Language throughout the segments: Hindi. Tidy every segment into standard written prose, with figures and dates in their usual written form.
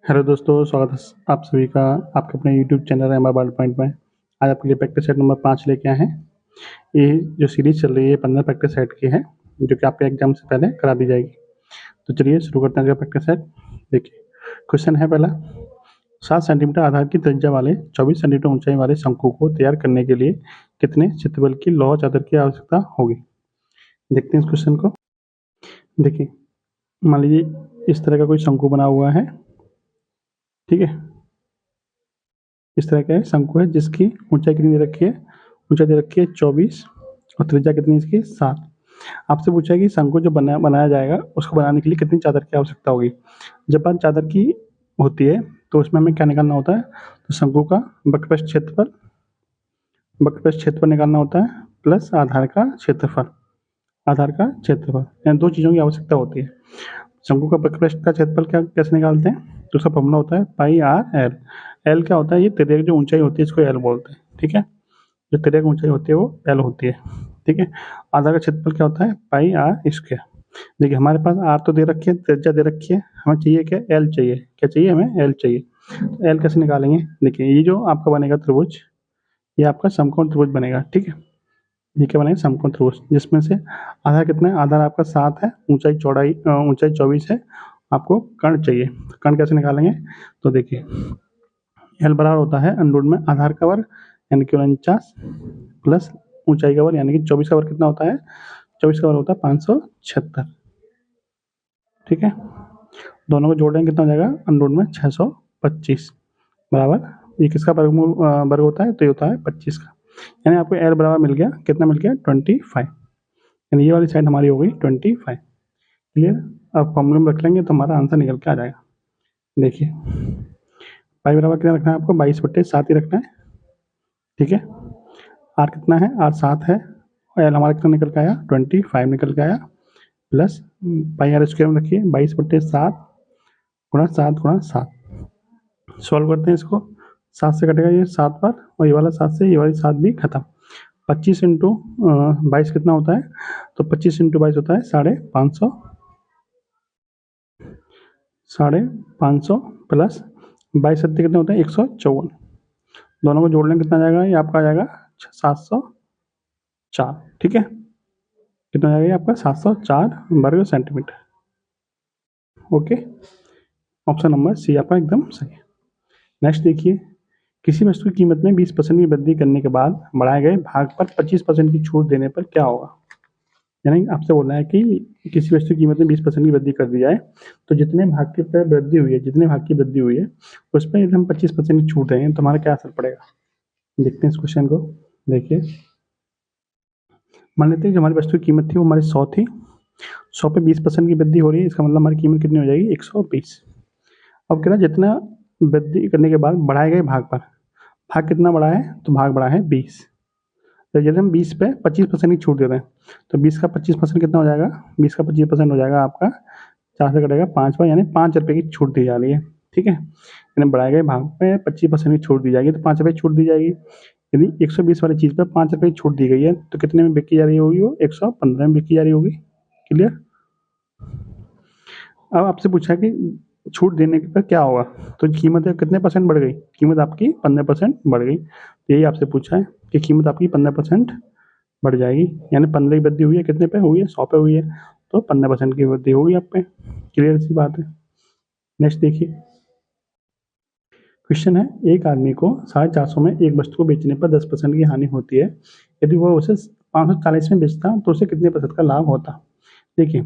हेलो दोस्तों, स्वागत है आप सभी का आपके अपने YouTube channel MR world point में। आज आपके लिए प्रैक्टिस सेट नंबर 5 लेके आए हैं। ये जो सीरीज़ चल रही है 15 प्रैक्टिस सेट की है, जो कि आपके एग्ज़ाम से पहले करा दी जाएगी। तो चलिए शुरू करते हैं प्रैक्टिस सेट। देखिए, क्वेश्चन है पहला, 7 सेंटीमीटर आधार की त्रिज्या वाले 24 सेंटीमीटर ऊंचाई वाले शंकु को तैयार करने के लिए कितने क्षेत्रफल की लौह चादर की आवश्यकता होगी। देखते हैं इस क्वेश्चन को। देखिए, मान लीजिए इस तरह का कोई शंकु बना हुआ है, ठीक है। इस तरह का एक शंकु है जिसकी ऊंचाई कितनी दे रखी है, ऊंचाई दे रखी है 24 और त्रिज्या कितनी है इसकी 7। आपसे पूछा है कि शंकु जो बनाया जाएगा उसको बनाने के लिए कितनी चादर की आवश्यकता होगी। जब बात चादर की होती है तो उसमें हमें क्या निकालना होता है, तो शंकु का वक्रपृष्ठ क्षेत्रफल निकालना होता है प्लस आधार का क्षेत्रफल यानी दो चीज़ों की आवश्यकता होती है। शंकु का वक्रपृष्ठ का क्षेत्रफल क्या कैसे निकालते हैं, तो उसका फॉर्मूला होता है पाई आर एल। एल क्या होता है, ये तिर्यक जो ऊंचाई होती है इसको एल बोलते हैं, ठीक है। जो तिर्यक ऊंचाई होती है वो एल होती है, ठीक है। आधा का क्षेत्रफल क्या होता है, पाई आर स्क्वायर। देखिए हमारे पास आर तो दे रखी है, त्रिज्या दे रखी है, हमें चाहिए क्या, एल चाहिए। क्या चाहिए हमें, एल चाहिए। तो एल कैसे निकालेंगे, देखिए ये जो आपका बनेगा त्रिभुज, ये आपका समकोण त्रिभुज बनेगा, ठीक है। ये क्या बनेगा, समकोण त्रिभुज, जिसमें से आधार कितना है, आधार आपका 7 है, ऊंचाई 24 है। आपको कर्ण चाहिए, कर्ण कैसे निकालेंगे, तो देखिए एल बराबर होता है अंडर में आधार का वर्ग यानी कि 49 प्लस ऊंचाई का वर्ग यानी कि 24 का वर्ग कितना होता है, 24 का वर्ग होता है 576, ठीक है। दोनों को जोड़ेंगे कितना हो जाएगा, अंडर में 625 बराबर ये किसका वर्गमूल वर्ग होता है, तो ये होता है 25 का। यानी आपको एल बराबर मिल गया, कितना मिल गया 25, यानी ये वाली साइड हमारी हो गई 25। क्लियर। अब फॉर्मूले में रख लेंगे तो हमारा आंसर निकल के आ जाएगा। देखिए पाई बराबर कितना रखना है आपको, 22/7 ही रखना है, ठीक है। आर कितना है, आर 7 है और एल हमारा कितना निकल के आया 25 निकल के आया, प्लस पाई आर स्क्वायर में रखिए 22/7 गुणा 7 सॉल्व करते हैं इसको। 7 से कटेगा ये 7 बार और ये वाला 7 से ये वाली 7 भी खत्म। 25 इंटू 22 कितना होता है, तो 25 इंटू 22 होता है 550, 550 प्लस 22 कितने होते हैं 154। दोनों को जोड़ने कितना जाएगा, ये आपका आ जाएगा 704, ठीक है। कितना जाएगा ये आपका 704 वर्ग centimetre. Okay, option number C आपका एकदम सही है। नेक्स्ट देखिए, किसी वस्तु की कीमत में 20% की वृद्धि करने के बाद बढ़ाए गए भाग पर 25% की छूट देने पर क्या होगा। यानी आपसे बोलना है कि किसी वस्तु की कीमत में 20% की वृद्धि कर दी जाए, तो जितने भाग की पर वृद्धि हुई है, जितने भाग की वृद्धि हुई है उस पर यदि हम 25% की छूट देंगे तो हमारा क्या असर पड़ेगा। देखते हैं इस क्वेश्चन को। देखिए मान लेते हैं कि हमारी वस्तु की कीमत थी वो हमारी 100 थी, 100 पे 20% की वृद्धि हो रही है, इसका मतलब हमारी कीमत कितनी हो जाएगी 120। अब कह रहा है जितना वृद्धि करने के बाद बढ़ाए गए भाग पर, भाग कितना बढ़ा है, तो भाग बढ़ा है 20। तो यदि हम 20 पे 25% की छूट देते हैं तो 20 का 25% कितना हो जाएगा, 20 का 25% हो जाएगा आपका 4 से कटेगा 5 बार, यानी 5 रुपये की छूट दी जा रही है, ठीक है। यानी बढ़ाए गए भाग पे 25% की छूट दी जाएगी तो 5 रुपये की छूट दी जाएगी। यदि 120 वाली चीज़ पे 5 रुपये की छूट दी गई है तो कितने में बिकी जा रही होगी, वो 115 में बिकी जा रही होगी। क्लियर। अब आपसे पूछा है कि छूट देने पर क्या होगा, तो कीमत कितने परसेंट बढ़ गई, कीमत आपकी 15% बढ़ गई। यही आपसे पूछा है कि कीमत आपकी 15% बढ़ जाएगी, यानी 15 की वृद्धि हुई है, कितने पे हुई है 100 पे हुई है, तो 15% की वृद्धि होगी आप पे। क्लियर सी बात है। नेक्स्ट देखिए, क्वेश्चन है, एक आदमी को 450 में एक वस्तु को बेचने पर 10% की हानि होती है, यदि वह उसे 540 में बेचता तो उसे कितने प्रतिशत का लाभ होता। देखिए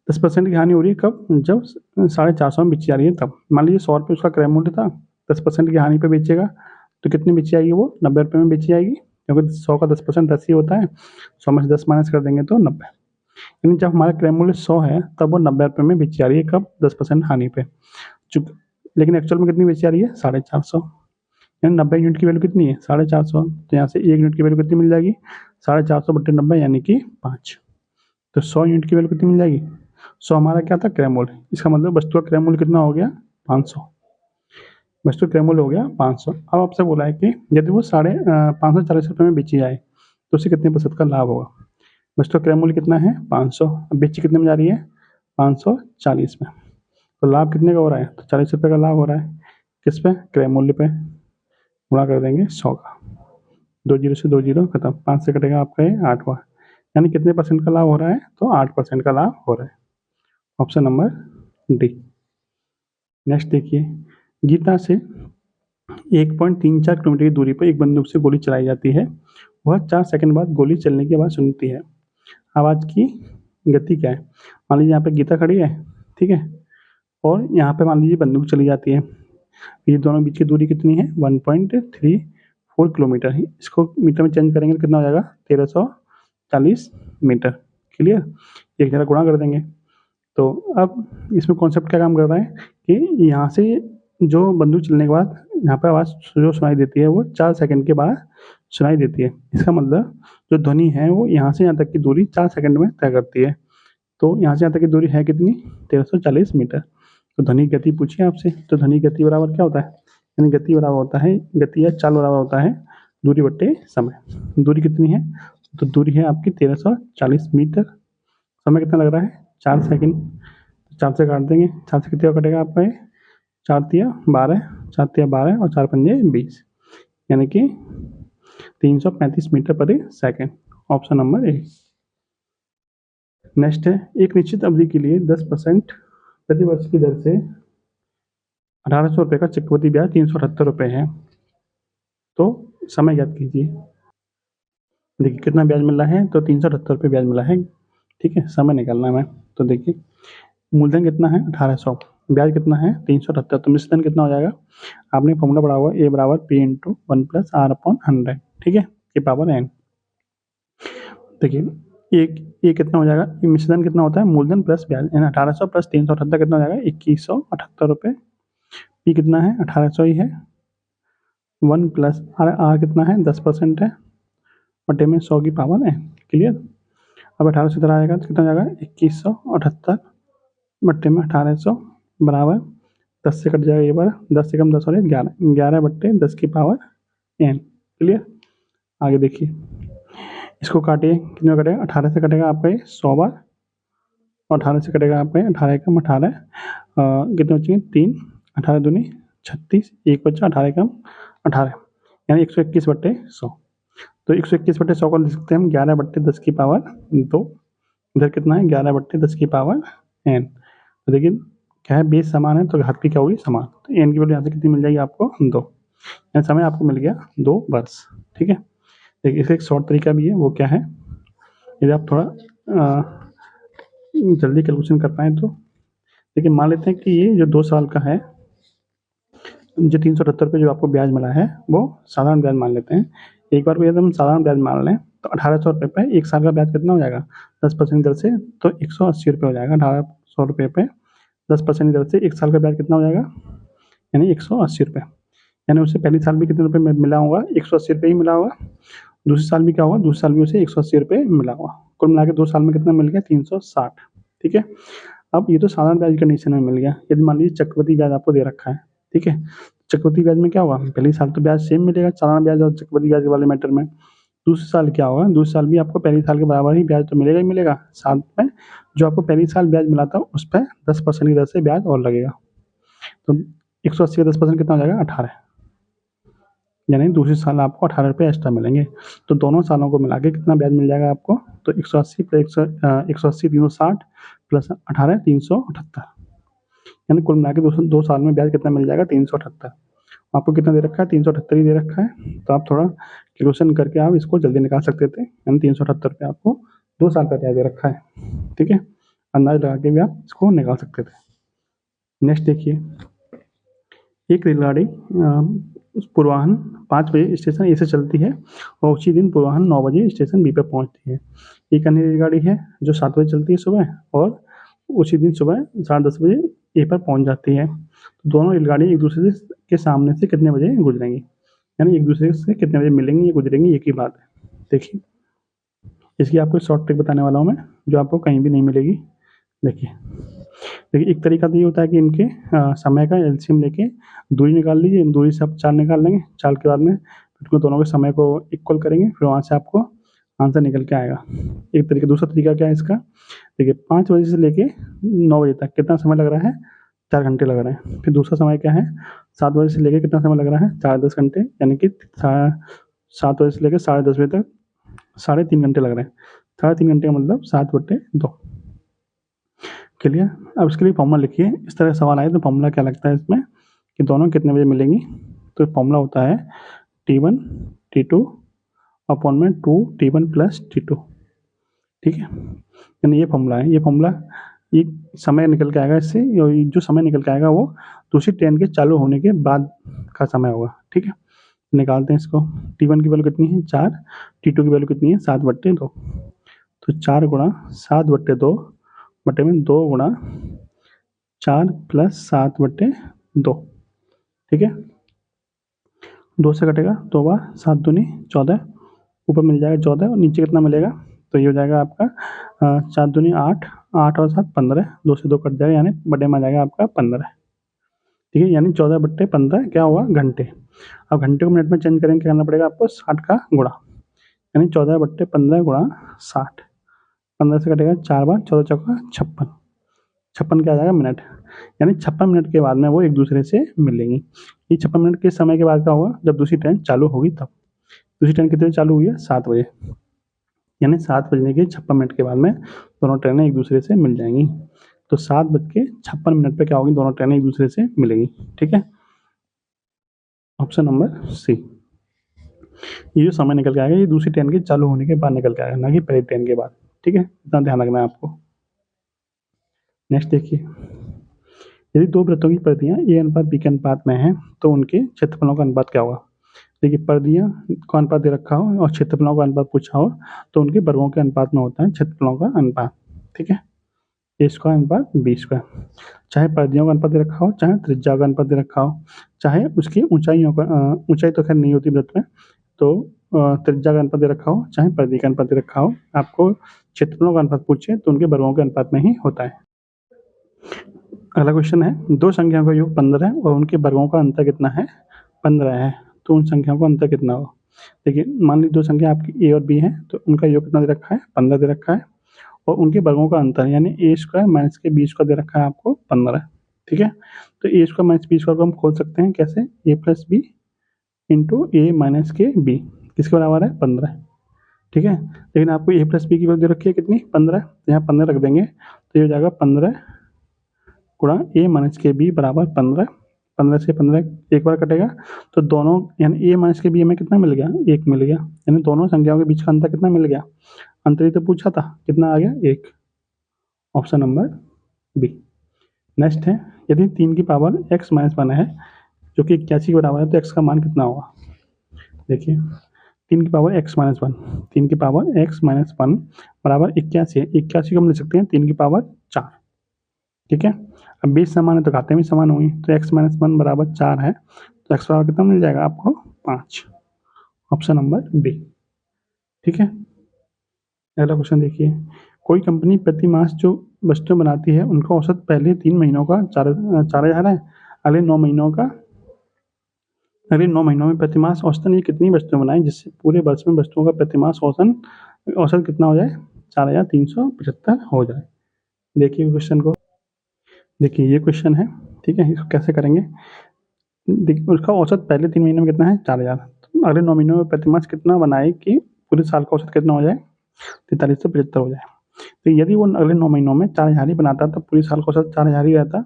10% की हानि हो रही है कब, जब 450 में बेची जा रही है तब। मान लीजिए 100 रुपये उसका क्रय मूल्य था, 10% की हानि पे बेचेगा तो कितनी बेची जाएगी, वो 90 रुपये में बेची जाएगी, क्योंकि 100 का 10% 10 ही होता है। 100 में से 10 माइनस कर देंगे तो 90। यानी जब हमारा क्रय मूल्य 100 है तब वो 90 रुपये में बेची जा रही है, कब 10% हानि पे। लेकिन एक्चुअल में कितनी बेची जा रही है 450, यानी 90 यूनिट की वैल्यू कितनी है 450, तो यहाँ से 1 यूनिट की वैल्यू कितनी मिल जाएगी 450/90 यानी कि 5। तो 100 यूनिट की वैल्यू कितनी मिल जाएगी, 100 हमारा क्या था क्रय मूल्य, इसका मतलब वस्तु का क्रय मूल्य कितना हो गया 500। वस्तु क्रय मूल्य हो गया 500। अब आपसे बोला है कि यदि वो 540 रुपये में बेची जाए तो उसे कितने प्रतिशत का लाभ होगा। वस्तु का क्रय मूल्य कितना है 500, अब बेची कितने में जा रही है 540 में। तो लाभ कितने का हो रहा है, तो 40 रुपये का लाभ हो रहा है। किस पे, क्रय मूल्य पे, गुणा कर देंगे 100 का, 2 जीरो से 2 जीरो खत्म, 5 से कटेगा आपका ये 8वां, यानी कितने % का लाभ हो रहा है, तो 8% का लाभ हो रहा है। Option number D. नेक्स्ट देखिए, गीता से 1.34 किलोमीटर की दूरी पर एक बंदूक से गोली चलाई जाती है। वह 4 सेकंड बाद गोली चलने की आवाज़ सुनती है। आवाज़ की गति क्या है? मान लीजिए यहाँ पे गीता खड़ी है, ठीक है, और यहाँ पे मान लीजिए बंदूक चली जाती है। ये दोनों बीच की दूरी कितनी है, 1.34 किलोमीटर है। इसको मीटर में चेंज करेंगे तो कितना हो जाएगा, 1340 मीटर। क्लियर, एक जरा गुणा कर देंगे। तो अब इसमें कॉन्सेप्ट क्या काम कर रहा है कि यहाँ से जो बंदूक चलने के बाद यहाँ पे आवाज़ जो सुनाई देती है वो 4 सेकंड के बाद सुनाई देती है। इसका मतलब जो ध्वनि है वो यहाँ से यहाँ तक की दूरी 4 सेकंड में तय करती है। तो यहाँ से यहाँ तक की दूरी है कितनी, 1340 मीटर। तो ध्वनि गति पूछिए आपसे, तो ध्वनि गति बराबर क्या होता है, यानी गति बराबर होता है, गति या चाल बराबर होता है दूरी बट्टे समय। दूरी कितनी है, तो दूरी है आपकी 1340 मीटर। समय कितना लग रहा है, 4 सेकंड। 4 से काट देंगे, 4 से कितना कटेगा आपका ये, 4 तिया 12, 4 तिया 12 और 4 पंजे 20, यानी कि 335 मीटर पर second. Option number A. Next है, एक निश्चित अवधि के लिए 10% प्रति वर्ष की दर से 1800 रुपये का चक्रवृद्धि ब्याज 378 रुपये है। तो समय ज्ञात कीजिए। देखिए कितना ब्याज मिल रहा है, तो 378 रुपये ब्याज मिला है, ठीक है। समय निकालना है हमें, तो देखिए मूलधन कितना है 1800, ब्याज कितना है 378, तो मिश्रधन कितना हो जाएगा, आपने फॉर्मूला पढ़ा हुआ, ए बराबर पी इंटू 1 + r/100, ठीक है, के पावर n। देखिए एक कितना हो जाएगा, मिश्रधन कितना होता है, मूलधन प्लस ब्याज, यानी 1800 + 378 कितना हो जाएगा, 2178 रुपये। पी कितना है, 1800 ही है। 1 + r कितना है, 10% है, बटे में 100 की पावर n। क्लियर। अब 1800 से इधर आएगा तो कितना हो जाएगा, 2178 बट्टे में 1800 बराबर 10 से कट जाएगा ये बार, 10 से कम 10 और 11, 11 बट्टे 10 की पावर n। क्लियर। आगे देखिए, इसको काटिए, कितने में कटेगा, 18 से कटेगा आपका ये 100 बार, और 18 से कटेगा आपका 18 कम 18, कितने बचेंगे 3, 18 दूनी 36, एक बच्चा 18 कम 18, यानी 121 बट्टे 100। तो 121 बट्टे 100 को लिख सकते हैं हम 11 बट्टे 10 की पावर 2। इधर कितना है, 11 बट्टे 10 की पावर n। तो देखिए क्या है, बेस समान है तो घात भी क्या होगी, समान। तो n की वैल्यू यहाँ से कितनी मिल जाएगी आपको, 2, यानी समय आपको मिल गया 2 वर्ष, ठीक है। देखिए इसका एक शॉर्ट तरीका भी है, वो क्या है, यदि आप थोड़ा जल्दी कैलकुलेशन कर पाएँ तो देखिए, मान लेते हैं कि ये जो 2 साल का है, जो 378 रुपये जो आपको ब्याज मिला है वो साधारण ब्याज मान लेते हैं। एक बार को यदि हम साधारण ब्याज मान लें तो 1800 रुपये पे 1 साल का ब्याज कितना हो जाएगा, 10% दर से, तो 180 रुपये हो जाएगा। 1800 रुपये पे 10% दर से 1 साल का ब्याज कितना हो जाएगा, यानी 180 रुपये। यानी उससे पहले साल भी कितने रुपये मिला होगा, 180 रुपये ही मिला होगा। दूसरे साल भी क्या होगा, दूसरे साल भी उसे 180 रुपये मिला होगा। कुल मिला के 2 साल में कितना मिल गया, 360, ठीक है। अब ये तो साधारण ब्याज कंडीशन में मिल गया। यदि मान लीजिए चक्रवृद्धि ब्याज आपको दे रखा है, ठीक है, चक्रवृद्धि ब्याज में क्या होगा, पहले साल तो ब्याज सेम मिलेगा, साधारण ब्याज और चक्रवृद्धि ब्याज वाले मैटर में। दूसरे साल क्या होगा, दूसरे साल भी आपको पहले साल के बराबर ही ब्याज तो मिलेगा ही मिलेगा, साथ में जो आपको पहले साल ब्याज मिला था उस पर 10% की दर से ब्याज और लगेगा। तो 180 का 10% कितना हो जाएगा, 18, यानी दूसरे साल आपको 18 रुपये एक्स्ट्रा मिलेंगे। तो दोनों सालों को मिला के कितना ब्याज मिल जाएगा आपको, तो 180 + 180 360 प्लस 18 378, यानी कुल मिला के 2 साल में ब्याज कितना मिल जाएगा, 378। आपको कितना दे रखा है, 378 ही दे रखा है। तो आप थोड़ा कैलकुलेशन करके आप इसको जल्दी निकाल सकते थे, यानी 378 रुपये आपको 2 साल का ब्याज दे रखा है, ठीक है। अंदाज लगा के भी आप इसको निकाल सकते थे। नेक्स्ट देखिए, एक रेलगाड़ी पूर्वाह्न 5 बजे स्टेशन ए से चलती है और उसी दिन पूर्वाह्न 9 बजे स्टेशन बी पर पहुंचती है। एक अन्य रेलगाड़ी है जो 7 बजे चलती है सुबह और उसी दिन सुबह 10:30 बजे ए पर पहुंच जाती है। तो दोनों रेलगाड़ी एक दूसरे के सामने से कितने बजे गुजरेंगी, यानी एक दूसरे से कितने बजे मिलेंगी या गुजरेंगी, एक ही बात है। देखिए इसकी आपको शॉर्ट ट्रिक बताने वाला हूँ मैं, जो आपको कहीं भी नहीं मिलेगी। देखिए एक तरीका तो ये होता है कि इनके समय का एलसीएम लेके दूरी निकाल लीजिए, दूरी से आप चाल निकाल लेंगे, चाल के बाद में फिर दोनों के समय को इक्वल करेंगे, फिर वहाँ से आपको आंसर निकल के आएगा। एक तरीका, दूसरा तरीका क्या है इसका, देखिए 5 बजे से लेके 9 बजे तक कितना समय लग रहा है, 4 घंटे लग रहे हैं। फिर दूसरा समय क्या है, 7 बजे से लेके कितना समय लग रहा है, 4-10 घंटे, यानी कि 7 बजे से लेकर 10:30 बजे तक 3.5 घंटे लग रहे हैं। 3.5 घंटे का मतलब 7/2। क्लियर। अब इसके लिए फॉर्मूला लिखिए। इस तरह सवाल आए तो फॉर्मूला क्या लगता है इसमें कि दोनों कितने बजे मिलेंगी। तो फॉर्मूला होता है T1 T2 अपॉन में 2T1 प्लस T2। ठीक है, यानी ये फॉर्मूला है। ये समय निकल के आएगा इससे, जो समय निकल के आएगा वो दूसरी ट्रेन के चालू होने के बाद का समय होगा। ठीक है, निकालते हैं इसको। T1 की वैल्यू कितनी है 4, T2 की वैल्यू कितनी है 7/2। तो 4 गुणा 7/2 बटे में 2 गुणा 4 प्लस 7/2। ठीक है, 2 से कटेगा 2 बार 7 दूनी 14, ऊपर मिल जाएगा 14 और नीचे कितना मिलेगा, तो ये हो जाएगा आपका 4 दूनी 8, 8 और 7 15, 2 से 2 कट जाएगा, यानी बटे में आ जाएगा आपका 15। ठीक है, यानी 14/15 क्या हुआ, घंटे। अब घंटे को मिनट में चेंज करेंगे, क्या करना पड़ेगा आपको, 60 का गुणा, यानी 14/15 गुणा 60। 15 से कटेगा 4 बार, 14 चौका 56, 56 क्या आ जाएगा मिनट, यानी 56 मिनट के बाद में वो एक दूसरे से मिलेंगी। ये 56 मिनट के समय के बाद का होगा जब दूसरी ट्रेन चालू होगी तब। दूसरी ट्रेन कितने बजे चालू हुई है, 7 बजे, यानी 7 बजने के 56 मिनट के बाद में दोनों ट्रेनें एक दूसरे से मिल जाएंगी। तो 7:56 पे क्या होगी, दोनों ट्रेनें एक दूसरे से मिलेंगी। ठीक है, ऑप्शन नंबर सी। ये जो समय निकल के आएगा ये दूसरी ट्रेन के चालू होने के बाद निकल के आएगा, ना कि पहली ट्रेन के बाद। ठीक है, इतना ध्यान रखना है आपको। नेक्स्ट देखिए, यदि दो वृत्तों की परिधियाँ ए अनुपात बी के अनुपात में हैं तो उनके क्षेत्रफलों का अनुपात क्या होगा। देखिए, परिधियाँ का अनुपात दे रखा हो और क्षेत्रफलों का अनुपात पूछा हो तो उनके वर्गों के अनुपात में होता है क्षेत्रफलों का अनुपात। ठीक है, ए स्क्वायर अनुपात बी स्क्वायर। चाहे परिधियों का अनुपात दे रखा हो, चाहे त्रिज्या का अनुपात दे रखा हो, चाहे उसकी ऊंचाइयों का ऊंचाई तो खैर नहीं होती वृत्त में, तो त्रिज्या का अनुपात दे रखा हो, चाहे परिधि का अनुपात दे रखा हो, आपको क्षेत्रफलों का अनुपात पूछे तो उनके वर्गों के अनुपात में ही होता है। अगला क्वेश्चन है, दो संख्याओं का योग 15 है और उनके वर्गों का अंतर कितना है, 15 है, तो उन संख्याओं का अंतर कितना होगा। देखिए, मान लीजिए दो संख्या आपकी ए और बी है, तो उनका योग कितना दे रखा है, 15 दे रखा है, और उनके वर्गों का अंतर यानी ए स्क्वायर माइनस के बी स्क्वायर दे रखा है आपको 15। ठीक है, तो ए स्क्वायर माइनस बी स्क्वायर को हम खोल सकते हैं कैसे, ए प्लस बी इंटू ए माइनस के बी, किसके बराबर है, 15। ठीक है, लेकिन आपको ए प्लस बी की वैल्यू दे रखी है कितनी, 15, यहाँ 15 रख देंगे तो ये हो जाएगा 15 गुणा ए माइनस के बी बराबर 15। 15 से 15 एक बार कटेगा, तो दोनों यानी ए माइनस के बी हमें कितना मिल गया, 1 मिल गया, यानी दोनों संख्याओं के बीच का अंतर कितना मिल गया, अंतर ही तो पूछा था, कितना आ गया, 1। Option number B. नेक्स्ट है, यदि 3 की पावर x माइनस 1 है जो कि 81 के बराबर है तो x का मान कितना होगा। देखिए, 3 की पावर x माइनस 1, 3 की पावर x माइनस 1 बराबर 81 है। 81 को हम लिख सकते हैं 3 की पावर 4। ठीक है, अब 20 समान है तो घातें भी समान होंगी, तो x माइनस 1 बराबर 4 है, तो x बराबर कितना मिल जाएगा आपको, 5। Option number B. ठीक है, अगला क्वेश्चन देखिए, कोई कंपनी प्रति मास जो वस्तुएं बनाती है उनका औसत पहले 3 महीनों का 4,000 है, अगले 9 महीनों में प्रति मास औसतन ये कितनी वस्तुएं बनाएं जिससे पूरे वर्ष में वस्तुओं का प्रति मास औसत कितना हो जाए, 4,375 हो जाए। देखिए क्वेश्चन को, देखिए ये क्वेश्चन है। ठीक है, इसको कैसे करेंगे, देखिए उसका औसत पहले 3 महीने में कितना है, 4,000, तो अगले 9 महीनों में प्रति मास कितना बनाए कि पूरे साल का औसत कितना हो जाए, 4375 हो जाए। तो यदि वो अगले 9 महीनों में 4,000 ही बनाता तो पूरी साल का औसत 4,000 ही रहता,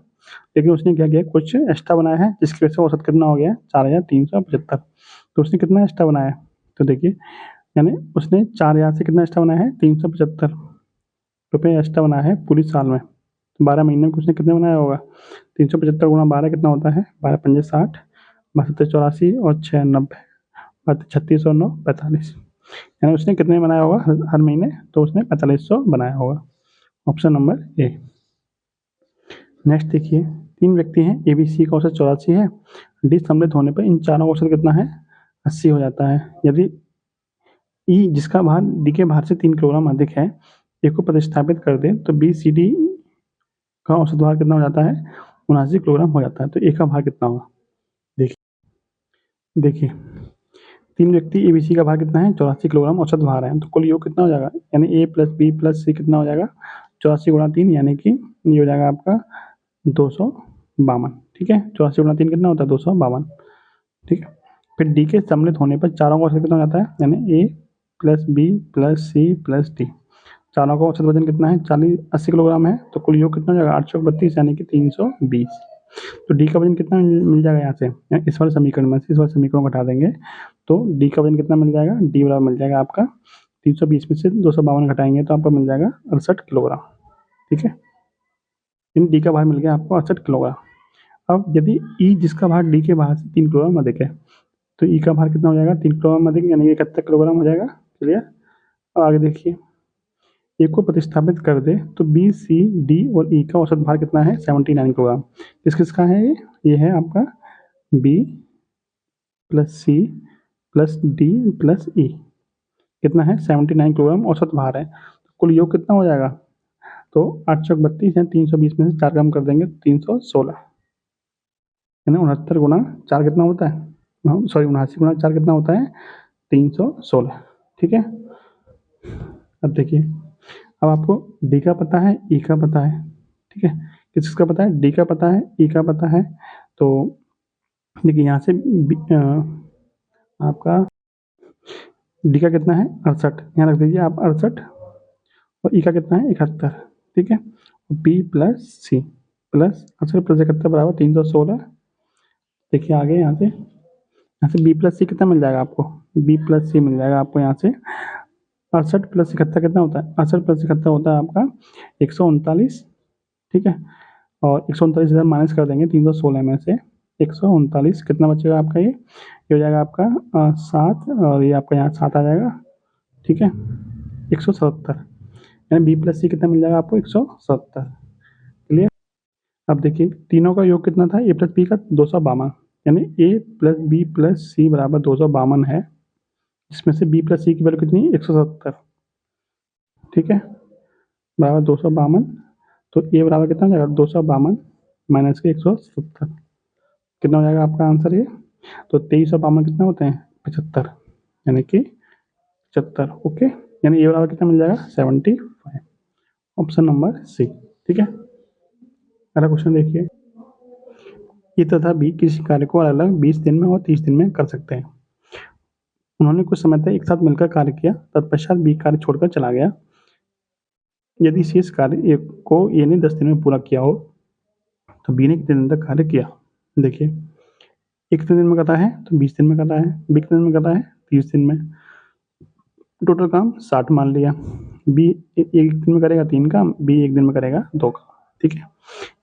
लेकिन उसने क्या किया, कुछ एक्स्ट्रा बनाया है जिसकी वजह से औसत कितना हो गया, 4,375। तो उसने कितना एक्स्ट्रा बनाया है, तो देखिए यानी उसने 4,000 से कितना एक्स्ट्रा बनाया है, 375 रुपये एक्स्ट्रा बनाया है पूरी साल में। तो 12 महीने में उसने कितने बनाया होगा, 375 गुणा 12 कितना होता है, 12 पंजे 60, 72 84 और 6 90, 36 और 9 45, यानी उसने कितने बनाया होगा हर महीने, तो उसने 4500 बनाया होगा। Option number A. नेक्स्ट देखिए, 3 व्यक्ति हैं, ए बी सी का औसत 84 है, डी सम्मिलित होने पर इन चारों का औसत कितना है, 80 हो जाता है। यदि ई जिसका भार डी के भार से 3 किलोग्राम अधिक है, ए को प्रतिस्थापित कर दे तो बी सी डी का औसत भार कितना हो जाता है, 79 किलोग्राम हो जाता है। तो ए का भार कितना होगा, देखिए 3 व्यक्ति ए बी सी का भार कितना है, 84 किलोग्राम औसत भार है, तो कुल योग कितना हो जाएगा, यानी ए प्लस बी प्लस सी कितना हो जाएगा, 84 गुणा 3, यानी कि ये हो जाएगा आपका 200 252, ठीक है। 84 गुणा 3 कितना होता है? 252, ठीक है। फिर डी के सम्मिलित होने पर चारों का औसत कितना हो जाता है? यानी A plus B plus C plus D, चारों का औसत वजन कितना है? 80 किलोग्राम है, तो कुल योग कितना हो जाएगा? 832 यानी कि 320। तो डी का वजन कितना मिल जाएगा यहाँ से? इस वाले समीकरण में से इस वाले समीकरण को हटा देंगे तो डी का वजन कितना मिल जाएगा? डी बराबर मिल जाएगा आपका 320 में से 252 घटाएंगे तो आपको मिल जाएगा 68 किलोग्राम, ठीक है। इन डी का भार मिल गया आपको 68 किलोग्राम। अब यदि ई जिसका भार डी के भार से 3 किलोग्राम अधिक है तो ई का भार कितना हो जाएगा? 3 किलोग्राम अधिक यानी 71 किलोग्राम हो जाएगा। चलिए आगे देखिए, ए को प्रतिस्थापित कर दे तो बी सी डी और ई का औसत भार कितना है? 79 किलोग्राम। किस किसका है ये है आपका B plus C plus D plus E, कितना है? 79 किलोग्राम औसत भार है। कुल योग कितना हो जाएगा? तो 832 है, 320 में से 4 कम कर देंगे 316, यानी 69 गुना 4 कितना होता है? सॉरी 79 गुना 4 कितना होता है? 316, ठीक है। अब देखिए, अब आपको डी का पता है, ई का पता है, ठीक है। किसका पता है? डी का पता है, ई का पता है। तो देखिए यहाँ से आपका डी का कितना है? 68, यहाँ रख दीजिए आप 68, और ई का कितना है? 71, ठीक है। B plus C plus 68 plus 71 बराबर 316। देखिए आगे यहाँ से बी प्लस सी कितना मिल जाएगा आपको? बी प्लस सी मिल जाएगा आपको यहाँ से 68 प्लस 71 कितना होता है? 68 प्लस 71 होता है आपका 139, ठीक है। और 139 इधर माइनस कर देंगे 316 में से 139, कितना बचेगा आपका? ये हो जाएगा आपका 7, और ये आपका यहाँ 7 आ जाएगा, ठीक है। 177, यानी बी प्लस सी कितना मिल जाएगा आपको? 177, क्लियर। अब देखिए तीनों का योग कितना था? ए प्लस बी का 252, यानी ए प्लस बी प्लस सी बराबर 252 है, जिसमें से बी प्लस सी की वैल्यू कितनी है? 177, ठीक है, बराबर 252। तो ए बराबर कितना हो जाएगा? 252 माइनस के 170, कितना हो जाएगा आपका आंसर ये? तो 2352 कितना होते हैं? 75, यानी कि 75, ओके। यानी ए बराबर कितना मिल जाएगा? 75, ऑप्शन नंबर सी, ठीक है। अगला क्वेश्चन देखिए, ए तथा बी किसी कार्य को अलग अलग 20 दिन में और 30 दिन में कर सकते हैं। उन्होंने कुछ समय तक एक साथ मिलकर कार्य किया, तत्पश्चात बी कार्य छोड़कर चला गया। यदि शेष कार्य ए को ए ने 10 दिन में पूरा किया हो तो बी ने कितने दिन तक कार्य किया? देखिए, ए कितने दिन में कर रहा है? तो 20 दिन में कर रहा है। बी कितने दिन में कर रहा है? 30 दिन में। टोटल काम 60 मान लिया। बी एक दिन में करेगा 3 काम, बी एक दिन में करेगा 2 काम, ठीक है।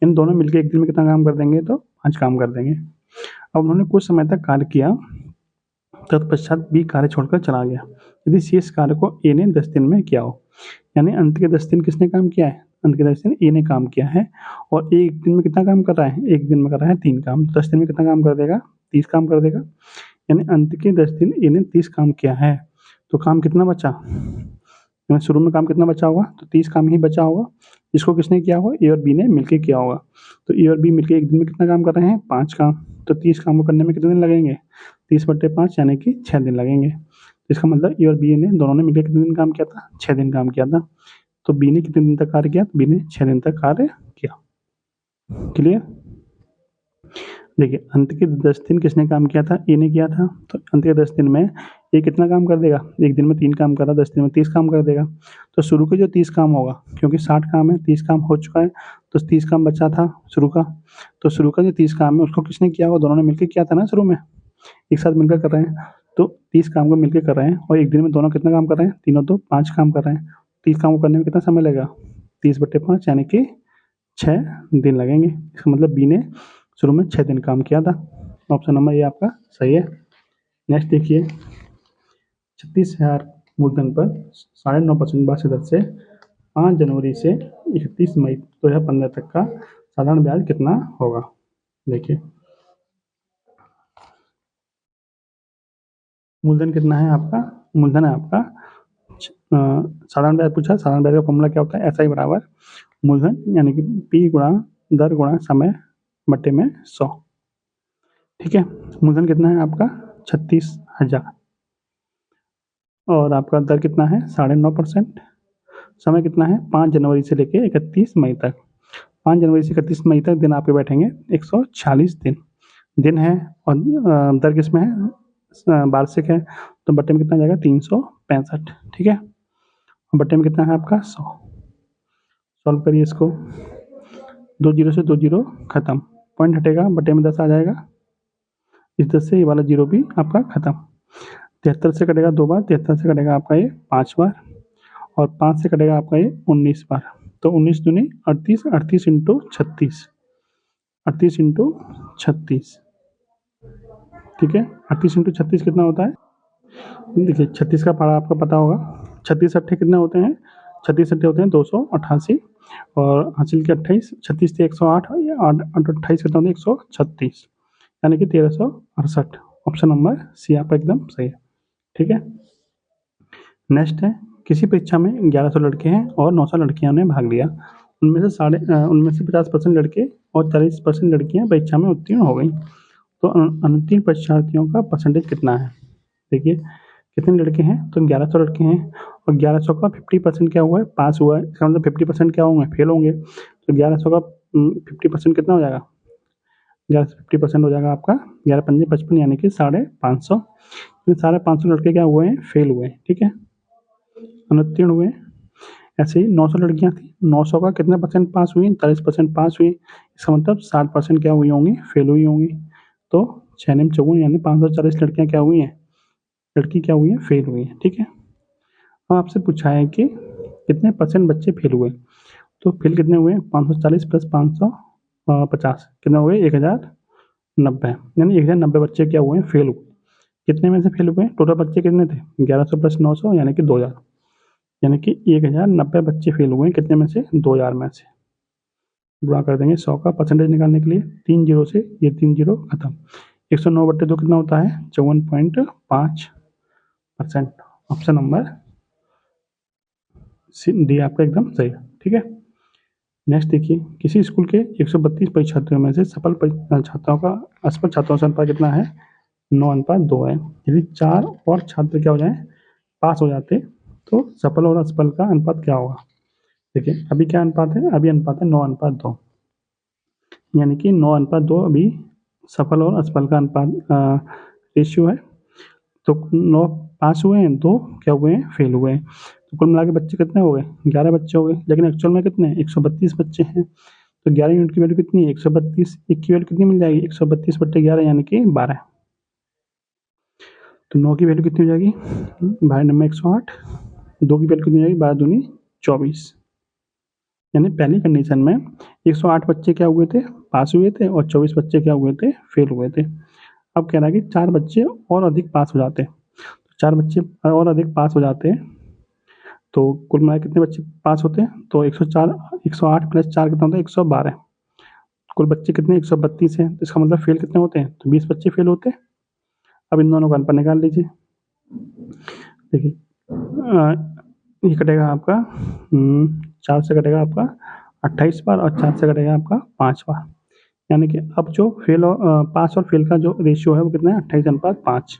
इन दोनों मिलकर एक दिन में कितना काम कर देंगे? तो 5 काम कर देंगे। अब उन्होंने कुछ समय तक कार्य किया, तत्पश्चात बी कार्य छोड़कर चला गया। यदि शेष कार्य को ए ने 10 दिन में किया हो, यानी अंत के 10 दिन किसने काम किया है? अंत के 10 दिन ए ने काम किया है, और ए एक दिन में कितना काम कर रहा है? एक दिन में कर रहा है 3 काम, तो 10 दिन में कितना काम कर देगा? 30 काम कर देगा। यानी अंत के 10 दिन ए ने 30 काम किया है, तो काम कितना बचा? यानी शुरू में काम कितना बचा होगा? तो 30 काम ही बचा होगा, जिसको किसने किया होगा? ए और बी ने मिलकर किया होगा। तो ए और बी मिलकर एक दिन में कितना काम कर रहे हैं? 5 काम। तो 30 काम को करने में कितने दिन लगेंगे? 30/5 यानी कि 6 दिन लगेंगे। इसका मतलब ए और बी ने दोनों ने मिलकर कितने दिन काम किया था? 6 दिन काम किया था। तो बी ने कितने दिन तक कार्य किया? बी ने 6 दिन तक कार्य किया, क्लियर। देखिए अंत के 10 दिन किसने काम किया था? ए ने किया था। तो अंत के 10 दिन में ए कितना काम कर देगा? एक दिन में 3 काम कर रहा, 10 दिन में 30 काम कर देगा। तो शुरू के जो 30 काम होगा, क्योंकि 60 काम है, 30 काम हो चुका है, तो 30 काम बचा था शुरू का। तो शुरू का जो 30 काम है उसको किसने किया होगा? दोनों ने मिलकर किया था ना, शुरू में एक साथ मिलकर कर रहे हैं। तो 30 काम को मिलकर कर रहे हैं, और एक दिन में दोनों कितना काम कर रहे हैं? तीनों तो 5 काम कर रहे हैं। 30 काम को करने में कितना समय लगेगा? 30/5 यानी कि 6 दिन लगेंगे। इसका मतलब बी ने शुरू में 6 दिन काम किया था। ऑप्शन नंबर ये आपका सही है। नेक्स्ट देखिए, 36,000 मूलधन पर 9.5% वार्षिक दर से 5 जनवरी से 31 मई 2015 तक का साधारण ब्याज कितना होगा? देखिए मूलधन कितना है आपका? मूलधन है आपका साधारण ब्याज पूछा। साधारण ब्याज का फॉर्मूला क्या होता है? एसआई बराबर मूलधन यानी कि पी गुणा दर गुणा समय बटे में 100, ठीक है। मूलधन कितना है आपका? 36,000, और आपका दर कितना है? 9.5%। समय कितना है? 5 जनवरी से लेके 31 मई तक। 5 जनवरी से 31 मई तक दिन आपके बैठेंगे 146 दिन है। और दर किसमें है, वार्षिक है, तो बट्टे में कितना जाएगा 365। ठीक है, और बट्टे में कितना है आपका 100। सॉल्व करिए इसको, 2 जीरो से 2 जीरो खत्म, पॉइंट हटेगा, बट्टे में 10 आ जाएगा। इस 10 से ये वाला जीरो भी आपका खत्म। 73 से कटेगा 2 बार, 73 से कटेगा आपका ये 5 बार, और 5 से कटेगा आपका ये 19 बार। तो 19 दूनी 38, 38 इंटू 36, 38 इंटू 36। ठीक है, 38 इंटू 36 कितना होता है, देखिए 36 का पढ़ा आपको पता होगा, 36 अट्ठे कितने होते हैं, 36 अट्ठे होते हैं 288, और हासिल के 28, 36 से 108, 28 कितना होता है 136, यानी कि 1368। ऑप्शन नंबर सी आपका एकदम सही है। ठीक है, नेक्स्ट है, किसी परीक्षा में 1100 लड़के हैं और 900 लड़कियों ने भाग लिया। उनमें से 50% लड़के और 40% लड़कियां परीक्षा में उत्तीर्ण हो गई। तो अनुत्तीर्ण परीक्षार्थियों का परसेंटेज कितना है। देखिए कितने लड़के हैं, तो 1100 लड़के हैं, और 1100 का 50% क्या हुआ है, पास हुआ है, इसका मतलब 50% क्या होंगे, फेल होंगे। तो 1100 का 50% कितना हो जाएगा, 11 से 50% हो जाएगा आपका 11 पंजे 55, यानी कि 550। 550 लड़के क्या हुए हैं, फेल हुए हैं। ठीक है, अनुत्तीर्ण हुए। ऐसे ही 900 लड़कियां थी, 900 का कितने परसेंट पास हुई, 40% पास हुई, इसका मतलब 60% क्या हुई होंगी, फेल हुई होंगी। तो 6 में 4 यानी 540 लड़कियां क्या हुई हैं, लड़की क्या हुई है, फेल हुई है। ठीक है, अब आपसे पूछा है कि कितने परसेंट बच्चे फेल हुए, तो फेल कितने हुए, 540 प्लस 550 कितने हो गए, 1090, यानी 1090 बच्चे क्या हुए हैं, फेल हुए। कितने में से फेल हुए, टोटल बच्चे कितने थे, 1100 प्लस 900 यानी कि 2000, यानी कि 1090 बच्चे फेल हुए हैं, कितने में से, 2000 में से। गुणा कर देंगे 100 का परसेंटेज निकालने के लिए, 3 जीरो से ये 3 जीरो खत्म, 109 बट्टे 2 कितना होता है, 54.5%। ऑप्शन नंबर डी आपका एकदम सही है। ठीक है, नेक्स्ट देखिए, किसी स्कूल के 132 परीक्षार्थियों में से छात्रों का असफल छात्रों से अनुपात कितना है, 9:2 है। यदि 4 और छात्र क्या हो जाए, पास हो जाते, तो सफल और असफल का अनुपात क्या होगा। देखिए अभी क्या अनुपात है, अभी अनुपात है 9:2, यानी कि 9:2 अभी सफल और असफल का अनुपात रेशियो है। तो 9 पास हुए हैं, 2 क्या हुए हैं, फेल हुए हैं। तो कुल मिला के बच्चे कितने हो गए, 11 बच्चे हो गए, लेकिन एक्चुअल में कितने, 132 बच्चे हैं। तो 11 यूनिट की वैल्यू कितनी है, 132, एक की वैल्यू कितनी मिल जाएगी, 132 बट्टे 11 यानी कि 12। तो 9 की वैल्यू कितनी हो जाएगी, 12 नंबर 108, 2 की वैल्यू कितनी हो जाएगी, 12 दूनी 24, यानी पहली कंडीशन में 108 बच्चे क्या हुए थे, पास हुए थे, और 24 बच्चे क्या हुए थे, फेल हुए थे। अब कह रहा है कि 4 बच्चे और अधिक पास हो जाते, 4 बच्चे और अधिक पास हो जाते हैं, तो कुल मिला कितने बच्चे पास होते हैं, तो 104, 108 प्लस 4 कितना होता है, 112। कुल बच्चे कितने, 132 है, इसका मतलब फेल कितने होते हैं, तो 20 बच्चे फेल होते हैं। अब इन दोनों का अंतर निकाल लीजिए। देखिए ये कटेगा आपका 4 से कटेगा आपका 28 बार, और 4 से कटेगा आपका 5 बार, यानी कि अब जो फेल और पास और फेल का जो रेशियो है वो कितना है, 28:5।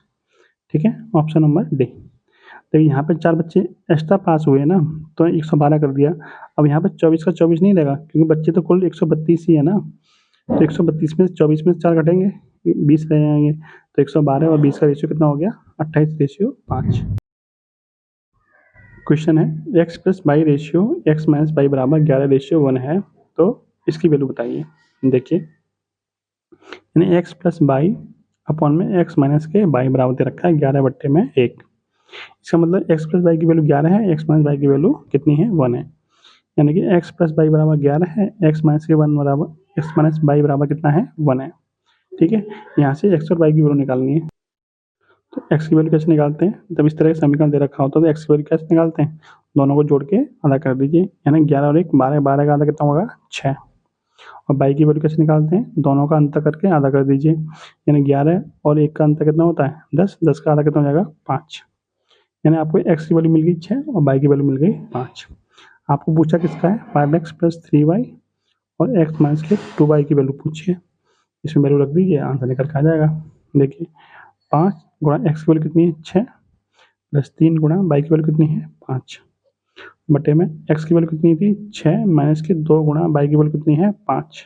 ठीक है, ऑप्शन नंबर डी। तो यहाँ पे 4 बच्चे एक्स्ट्रा पास हुए ना, तो 112 कर दिया। अब यहाँ पे 24 का 24 नहीं देगा, क्योंकि बच्चे तो कुल 132 ही है ना, तो 132 में से 24 में से 4 घटेंगे, 20 रह जाएंगे, तो 112 और 20 का रेशियो कितना हो गया, 28:5। क्वेश्चन है, x plus by ratio x minus by बराबर 11:1 है, तो इसकी वैल्यू बताइए। देखिए यानी x प्लस बाई अपॉन में x माइनस के बाई बराबर दे रखा है 11/1। इसका मतलब x प्लस बाई की वैल्यू 11 है, x माइनस बाई की वैल्यू कितनी है, 1 है, यानी कि x प्लस बाई बराबर 11 है, x माइनस के 1 बराबर, x माइनस बाई बराबर कितना है, 1 है। ठीक है, यहाँ से x और y की वैल्यू निकालनी है। तो x की वैल्यू कैसे निकालते हैं, जब इस तरह का समीकरण दे रखा होता है तो x की वैल्यू कैसे निकालते हैं, दोनों को जोड़ के आधा कर दीजिए, यानी 11 और 1 12, 12 का आधा कितना होगा, 6। और बाई की वैल्यू कैसे निकालते हैं, दोनों का अंतर करके आधा कर दीजिए, यानी 11 और 1 का अंतर कितना होता है, 10, 10 का आधा कितना हो जाएगा, 5। यानी आपको x की वैल्यू मिल गई 6 और y की वैल्यू मिल गई 5। आपको पूछा किसका है, 5x प्लस 3y और x माइनस के 2y की वैल्यू पूछिए, इसमें वैल्यू रख दीजिए, आंसर निकल के आ जाएगा। देखिए 5 गुणा x की वैल्यू कितनी है, 6 प्लस 3 गुणा y की वैल्यू कितनी है, 5, बटे में x की वैल्यू कितनी थी 6 माइनस की 2 गुणा y की वैल्यू कितनी है 5।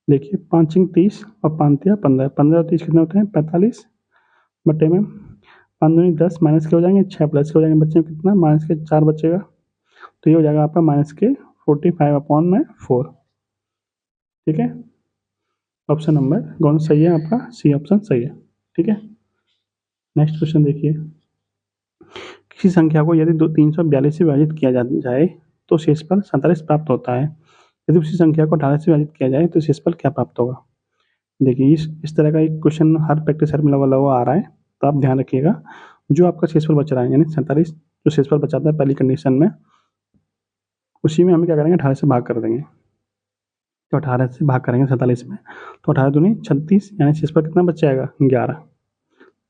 देखिए 5 इंक 30 और 5 दिया 15, 15 और 30 कितने होते हैं 45 बटे में 5 दूनी 10 माइनस के हो जाएंगे 6 प्लस के हो जाएंगे, बच्चे कितना माइनस के 4 बचेगा, तो ये हो जाएगा आपका माइनस के 45/4। ठीक है, ऑप्शन नंबर कौन सही है आपका, सी ऑप्शन सही है। ठीक है, नेक्स्ट क्वेश्चन देखिए, किसी संख्या को यदि 342 से विभाजित किया जाए तो शेषफल 47 प्राप्त होता है, यदि उसी संख्या को 18 से विभाजित किया जाए तो शेषफल क्या प्राप्त होगा। देखिए इस तरह का एक क्वेश्चन हर प्रैक्टिस सेट में लगा हुआ आ रहा है, तो आप ध्यान रखिएगा। जो आपका शेषफल बच रहा है यानी 47 जो शेषफल बचाता है पहली कंडीशन में, उसी में हम क्या करेंगे 18 से भाग कर देंगे। तो 18 से भाग करेंगे 47 में, तो 18 दूनी 36 यानी शेषफल कितना बच जाएगा 11।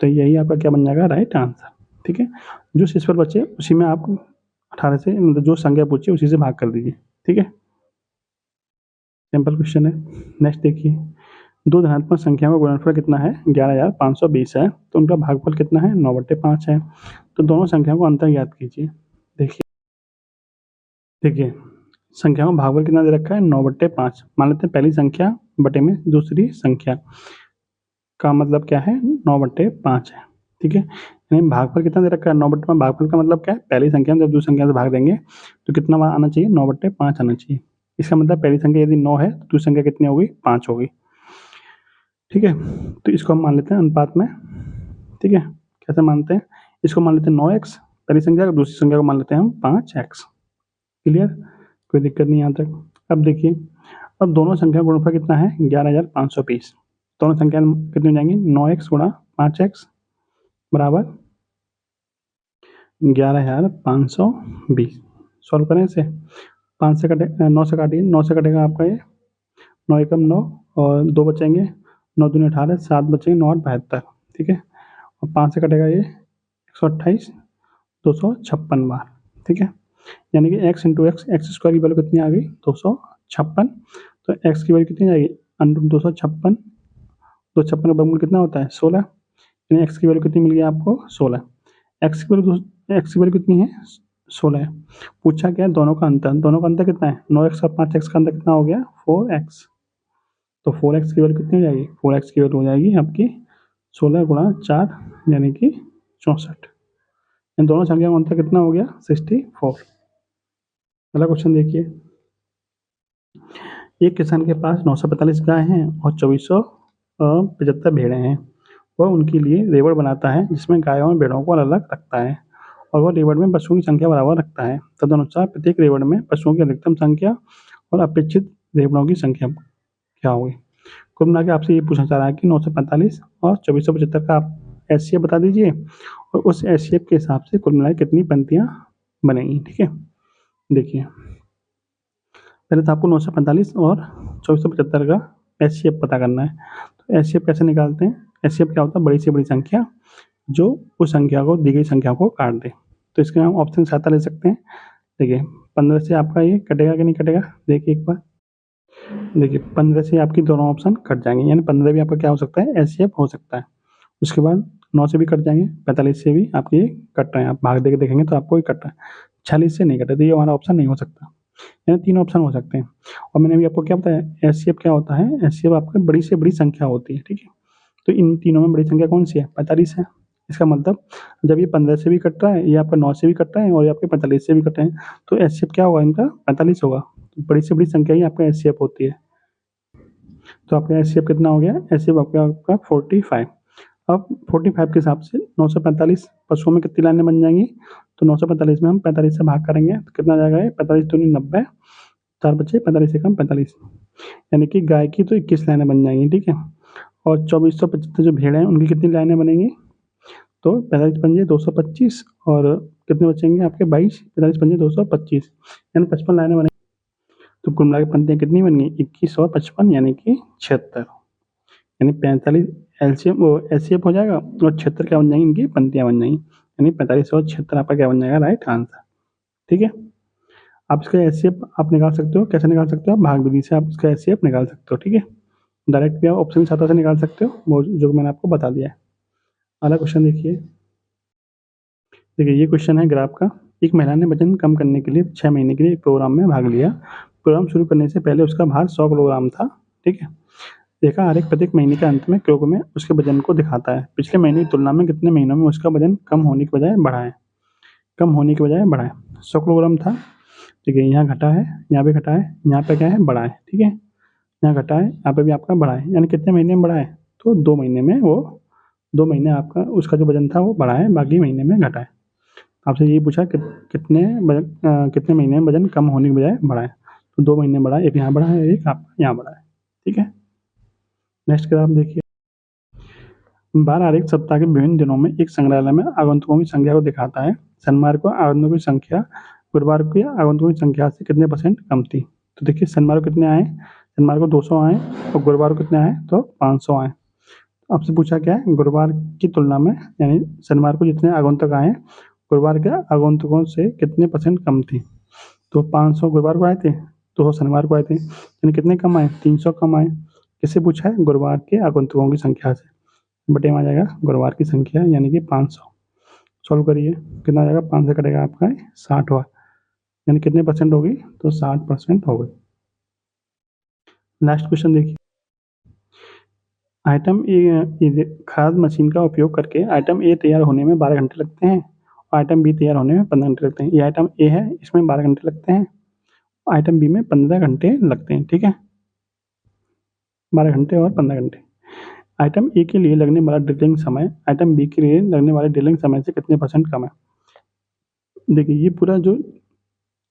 तो यही आपका क्या बन जाएगा राइट आंसर। ठीक है, जो शेषफल बचे उसी में आप 18 से जो संख्या पूछी उसी से भाग कर दीजिए। ठीक है, सिंपल क्वेश्चन है। नेक्स्ट देखिए, दो धनात्मक संख्याओं का गुणनफल कितना है 11,520 है, तो उनका भागफल कितना है 9/5 है। तो दोनों संख्याओं को अंतर ज्ञात कीजिए। देखिए संख्याओं का भागफल कितना दे रखा है 9/5, मान लेते हैं पहली संख्या बटे में दूसरी संख्या का मतलब क्या है 9/5 है। ठीक है, यानी भागफल कितना दे रखा है 9/5, भागफल का मतलब क्या है पहली संख्या में जब दूसरी संख्या से भाग देंगे तो कितना आना चाहिए 9/5 आना चाहिए। इसका मतलब पहली संख्या यदि 9 है तो दूसरी संख्या कितनी होगी 5 होगी। ठीक है, तो इसको हम मान लेते हैं अनुपात में। ठीक है, कैसे मानते हैं, इसको मान लेते हैं 9x पहली संख्या, दूसरी संख्या को मान लेते हैं हम 5x। क्लियर, कोई दिक्कत नहीं यहाँ तक। अब देखिए, अब दोनों संख्या का गुणनफल कितना है 11,520, दोनों संख्या कितनी हो जाएंगी 9x गुणा 5x बराबर 11,520। सॉल्व करें इसे, 5 से कटे 9 से काटिए, 9 से कटेगा आपका ये 9 एकम 9 और 2 बचेंगे, 9 दूनी 18, 7 बचेंगे 9 8 72। ठीक है, और 5 से कटेगा ये 128, 256 बार। ठीक है, यानी कि x into x, x square की वैल्यू कितनी आ गई 256, तो x की वैल्यू कितनी आएगी अंडर 256, 256 का वर्गमूल कितना होता है 16, यानी x की वैल्यू कितनी मिल गई आपको 16। x की वैल्यू कितनी है 16 है। पूछा क्या है दोनों का अंतर, दोनों का अंतर कितना है 9x और 5x का अंतर कितना हो गया 4x, तो 4x की वैल्यू कितनी हो जाएगी 4x की वैल्यू हो जाएगी आपकी 16 गुणा 4 यानी कि 64। इन दोनों संख्याओं का अंतर कितना हो गया 64। अगला क्वेश्चन देखिए, एक किसान के पास 945 गाय हैं और 2475 भेड़ें हैं। वह उनके लिए रेवड़ बनाता है जिसमें गायों और भेड़ों को अलग अलग रखता है, और वह रेवड़ में पशुओं की संख्या बराबर रखता है। तदनुसार प्रत्येक रेवड़ में पशुओं की अधिकतम संख्या और अपेक्षित रेवड़ों की संख्या क्या होगी। कुल मिला के आपसे ये पूछना चाह रहा है कि 945 और 2475 का आप एचसीएफ बता दीजिए, और उस एचसीएफ के हिसाब से कुल मिला के कितनी पंक्तियाँ बनेंगी। ठीक है, देखिए पहले तो आपको 945 और 2475 का एचसीएफ पता करना है। तो एचसीएफ कैसे निकालते हैं, एचसीएफ क्या होता है बड़ी से बड़ी संख्या जो उस संख्या को दी गई संख्या को काट दे। तो इसके हम ऑप्शन सहायता ले सकते हैं। देखिए 15 से आपका ये कटेगा कि नहीं कटेगा, देखिए एक बार, देखिए 15 से आपकी दोनों ऑप्शन कट जाएंगे, यानी 15 भी आपका क्या हो सकता है एचसीएफ हो सकता है। उसके बाद 9 से भी कट जाएंगे, 45 से भी आपके ये कट रहे हैं, आप भाग दे के देखेंगे तो आपको ये कट रहा है। 46 से नहीं कटे, तो ये हमारा ऑप्शन नहीं हो सकता, यानी 3 ऑप्शन हो सकते हैं। और मैंने अभी आपको क्या बताया एचसीएफ क्या होता है, एचसीएफ आपका बड़ी से बड़ी संख्या होती है। ठीक है, तो इन तीनों में बड़ी संख्या कौन सी है 45 है। इसका मतलब जब ये 15 से भी कट रहा है, ये आपका 9 से भी कट रहा है और ये आपके 45 से भी कट रहे हैं, तो एचसीएफ क्या होगा इनका 45 होगा। तो बड़ी से बड़ी संख्या ही आपका एचसीएफ होती है। तो आपका एचसीएफ कितना हो गया, एचसीएफ आपका 45। अब 45 के हिसाब से 945 पशुओं में कितनी लाइनें बन जाएंगी, तो 945 में हम 45 से भाग करेंगे तो कितना जाएगा ये 45 दूनी 90, 4 बचे 45 से कम 45, यानी कि गाय की तो 21 लाइनें बन जाएंगी। ठीक है, और 2475 जो भेड़ हैं उनकी कितनी लाइनें बनेंगी, तो 45 पंजे 225 और कितने बचेंगे आपके 22, 45 पंजे 225 यानी 55 लाइनें बनेंगी। तो कुल मिला के पंक्तियाँ कितनी बन गई 21 और 55 यानी कि 76, यानी 45 एलसीएम एचसीएफ हो जाएगा और 76 क्या बन जाएंगी इनकी पंक्तियाँ बन जाएंगी, यानी 45 और 76 आपका क्या बन जाएगा राइट आंसर। ठीक है, आप इसका एचसीएफ आप निकाल सकते हो, कैसे निकाल सकते हो आप भाग विधि से आप इसका एचसीएफ निकाल सकते हो। ठीक है, डायरेक्ट भी आप ऑप्शन 7 से निकाल सकते हो, वो जो मैंने आपको बता दिया है। अगला क्वेश्चन देखिए, देखिए ये क्वेश्चन है ग्राफ का, एक महिला ने वजन कम करने के लिए 6 महीने के लिए एक प्रोग्राम में भाग लिया। प्रोग्राम शुरू करने से पहले उसका भार 100 किलोग्राम था, ठीक है? देखा आरेख प्रत्येक महीने के अंत में क्यूब में उसके वजन को दिखाता है। पिछले महीने की तुलना में कितने महीनों में उसका वजन कम होने के बजाय बढ़ा है? कम होने के बजाय बढ़ा है। 100 किलोग्राम था, ठीक है? यहाँ घटा है, यहाँ पे घटा है, यहाँ पे क्या है? बढ़ा है, ठीक है? यहाँ घटा है, यहाँ पे भी आपका बढ़ा है, यानी कितने महीने में बढ़ा है? तो 2 महीने में वो 2 महीने आपका उसका जो वजन था वो बढ़ा है, बाकी महीने में घटा है। आपसे यही पूछा कितने महीने में वजन कम होने के बजाय बढ़ा है? तो 2 महीने बढ़ा है, एक यहाँ बढ़ा है, एक आपका यहाँ बढ़ा है, ठीक है? नेक्स्ट ग्राफ देखिए। बार आरेख सप्ताह के विभिन्न दिनों में एक संग्रहालय में आगंतुकों की संख्या को दिखाता है। शनिवार को आगंतुकों की संख्या गुरुवार की आगंतुकों की संख्या से कितने परसेंट कम थी? तो देखिए शनिवार को कितने आए? शनिवार को 200 आए और गुरुवार को कितने आए? तो 500 आए। आपसे पूछा क्या है? गुरुवार की तुलना में, यानी शनिवार को जितने आगंतुक आए गुरुवार के आगंतुकों से कितने परसेंट कम थी? तो 500 गुरुवार को आए थे, 200 शनिवार को आए थे, यानी कितने कम आए? 300 कम आए। किससे पूछा है? गुरुवार के आगंतुकों की संख्या से। बटे में आ जाएगा गुरुवार की संख्या, यानी कि 500। सॉल्व करिए, कितना आ जाएगा? 5 से कटेगा आपका 60 हुआ, यानी कितने परसेंट होगी? तो 60% हो गई। लास्ट क्वेश्चन देखिए। आइटम ए खाद मशीन का उपयोग करके आइटम ए तैयार होने में 12 घंटे लगते हैं और आइटम बी तैयार होने में 15 घंटे लगते हैं। ये आइटम ए है, इसमें 12 घंटे लगते हैं, आइटम बी में 15 घंटे लगते हैं, ठीक है? 12 घंटे और 15 घंटे। आइटम ए के लिए लगने वाला ड्रिलिंग समय आइटम बी के लिए लगने वाले ड्रिलिंग समय से कितने परसेंट कम है? देखिए ये पूरा जो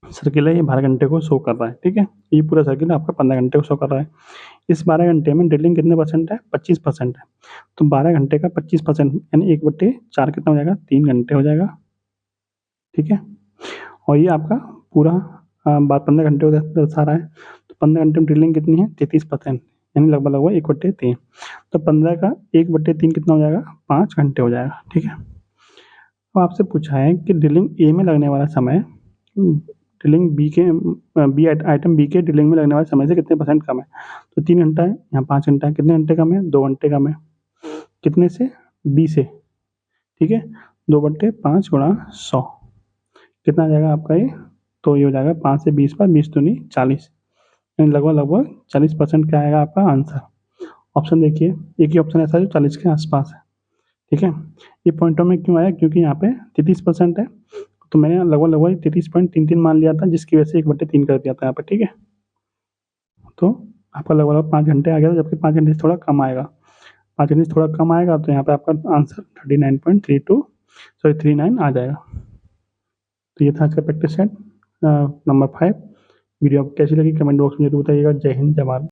सर्किल है ये 12 घंटे को शो कर रहा है, ठीक है? ये पूरा सर्किल आपका 15 घंटे को शो कर रहा है। इस 12 घंटे में ड्रिलिंग कितने परसेंट है? 25% है। तो 12 घंटे का 25% यानी 1/4 कितना हो जाएगा? 3 घंटे हो जाएगा, ठीक है? और ये आपका पूरा 15 घंटे को दर्शा रहा है। तो 15 घंटे में ड्रिलिंग कितनी है? 33%, यानी लगभग 1/3। तो 15 का 1/3 कितना हो जाएगा? 5 घंटे हो जाएगा, ठीक है? तो आपसे पूछा है कि ड्रिलिंग ए में लगने वाला समय ड्रिलिंग बी आइटम बी के ड्रिलिंग में लगने वाले समय से कितने परसेंट कम है? तो 3 घंटा है, यहाँ 5 घंटा है, कितने घंटे कम है? 2 घंटे कम है। कितने से? बी से, ठीक है? 2/5 गुणा 100 कितना आ जाएगा आपका ये? तो ये हो जाएगा 5 से 20 पर 20 दूनी 40, यानी लगभग 40% क्या आएगा आपका आंसर? ऑप्शन देखिए, एक ही ऑप्शन ऐसा है जो 40 के आसपास है, ठीक है? ये पॉइंटों में क्यों आया? क्योंकि यहाँ पे 33% है, तो मैंने लगभग 33.33 मान लिया था, जिसकी वजह से 1/3 कर दिया था यहाँ पे, ठीक है? तो आपका लगभग 5 घंटे आ गया था, जबकि 5 घंटे से थोड़ा कम आएगा। 5 घंटे से थोड़ा कम आएगा तो यहाँ पे आपका आंसर 39 आ जाएगा। तो ये था आज का प्रैक्टिस सेट नंबर 5। वीडियो आपको कैसी लगी कमेंट बॉक्स में जरूर बताइएगा। जय हिंद, जय भारत।